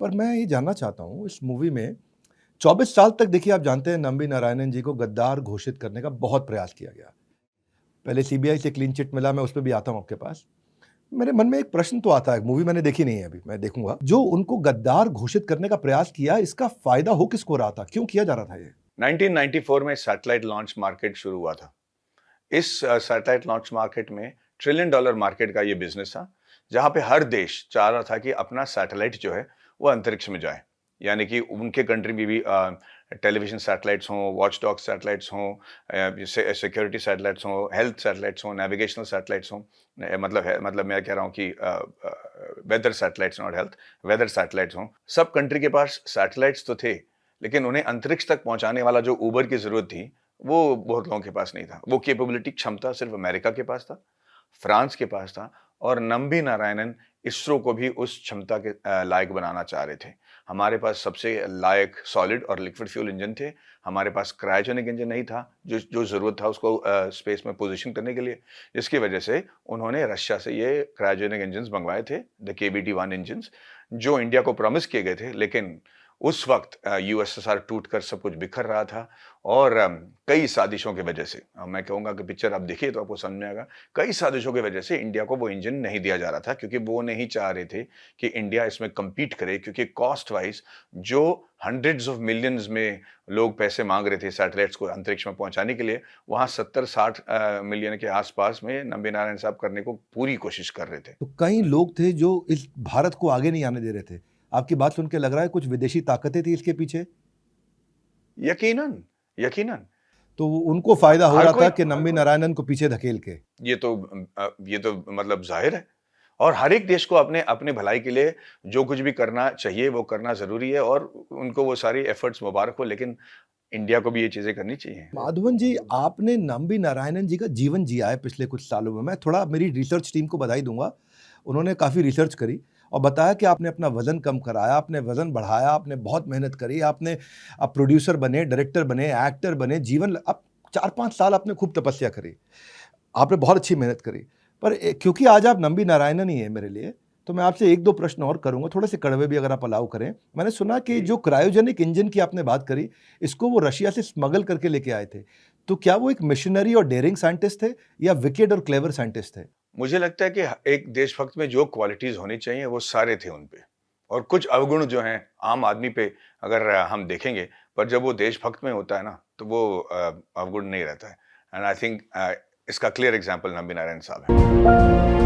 पर मैं ये जानना चाहता हूँ इस मूवी में 24 साल तक देखिए आप जानते हैं नंबी नारायणन जी को गद्दार घोषित करने का बहुत प्रयास किया गया। पहले सीबीआई से क्लीन चिट मिला, मैं उस पे भी आता हूँ आपके पास। मेरे मन में एक प्रश्न तो आता है, मूवी मैंने देखी नहीं है अभी, मैं देखूँगा। जो उनको गद्दार घोषित करने का प्रयास किया, इसका फ़ायदा हो किसको रहा था? क्यों किया जा रहा था ये? 1994 में सैटेलाइट लॉन्च मार्केट शुरू हुआ था। इस सैटेलाइट लॉन्च मार्केट में ट्रिलियन डॉलर मार्केट का ये बिजनेस था, जहां पे हर देश चाह रहा था कि अपना सैटेलाइट जो है वो अंतरिक्ष में जाए। यानी कि उनके कंट्री में भी टेलीविजन सैटेलाइट्स हों, वॉच डॉग सैटेलाइट्स हों, सिक्योरिटी सैटेलाइट्स हों, हेल्थ सैटेलाइट्स हों, नेविगेशनल सैटेलाइट्स हों। मतलब मैं कह रहा हूँ कि weather satellites, not health, weather satellites हों। सब कंट्री के पास सैटेलाइट्स तो थे, लेकिन उन्हें अंतरिक्ष तक पहुंचाने वाला जो ऊबर की जरूरत थी, वो बहुत लोगों के पास नहीं था। वो कैपेबिलिटी, क्षमता सिर्फ अमेरिका के पास था, फ्रांस के पास था, और नंबी नारायणन इसरो को भी उस क्षमता के लायक बनाना चाह रहे थे। हमारे पास सबसे लायक सॉलिड और लिक्विड फ्यूल इंजन थे। हमारे पास क्रायोजेनिक इंजन नहीं था, जो जो ज़रूरत था उसको स्पेस में पोजीशन करने के लिए, जिसकी वजह से उन्होंने रशिया से ये क्रायोजेनिक इंजन्स मंगवाए थे, द KBD-1 इंजन्स, जो इंडिया को प्रॉमिस किए गए थे। लेकिन उस वक्त यूएसएसआर टूटकर सब कुछ बिखर रहा था, और कई साजिशों की वजह से, मैं कहूँगा कि पिक्चर आप देखिए तो आपको समझ में आएगा, कई साजिशों की वजह से इंडिया को वो इंजन नहीं दिया जा रहा था, क्योंकि वो नहीं चाह रहे थे कि इंडिया इसमें कम्पीट करे, क्योंकि कॉस्ट वाइज जो हंड्रेड्स ऑफ मिलियंस में लोग पैसे मांग रहे थे सैटेलाइट्स को अंतरिक्ष में पहुंचाने के लिए, वहां 70-60 मिलियन के आसपास में नंबी नारायण साहब करने को पूरी कोशिश कर रहे थे। तो कई लोग थे जो इस भारत को आगे नहीं आने दे रहे थे। आपकी बात सुन के लग रहा है कुछ विदेशी ताकतें थी इसके पीछे? यकीनन, यकीनन। तो उनको फ़ायदा हो हर रहा था कोई कि नंबी नारायणन को पीछे धकेल के। ये तो मतलब जाहिर है। और हर एक देश को अपने अपने भलाई के लिए जो कुछ भी करना चाहिए वो करना जरूरी है, और उनको वो सारी एफर्ट्स मुबारक हो, लेकिन इंडिया को भी ये चीजें करनी चाहिए। माधवन जी, आपने नंबी नारायणन जी का जीवन जिया है पिछले कुछ सालों में। मैं थोड़ा मेरी रिसर्च टीम को बधाई दूँगा। उन्होंने काफ़ी रिसर्च करी और बताया कि आपने अपना वज़न कम कराया, आपने वज़न बढ़ाया, आपने बहुत मेहनत करी, आपने आप प्रोड्यूसर बने, डायरेक्टर बने, एक्टर बने, जीवन अब 4-5 साल आपने खूब तपस्या करी। आपने बहुत अच्छी मेहनत करी। पर क्योंकि आज आप नंबी नारायणन ही हैं मेरे लिए, तो मैं आपसे 1-2 प्रश्न और करूँगा, थोड़े से कड़वे भी अगर आप अलाउ करें। मैंने सुना कि जो क्रायोजेनिक इंजन की आपने बात करी, इसको वो रशिया से स्मगल करके लेके आए थे। तो क्या वो एक मिशनरी और डेयरिंग साइंटिस्ट थे या विकेड और क्लेवर साइंटिस्ट थे? मुझे लगता है कि एक देशभक्त में जो क्वालिटीज होनी चाहिए वो सारे थे उनपे, और कुछ अवगुण जो हैं आम आदमी पे अगर हम देखेंगे, पर जब वो देशभक्त में होता है ना, तो वो अवगुण नहीं रहता है। एंड आई थिंक इसका क्लियर एग्जांपल नंबी नारायण साहब है।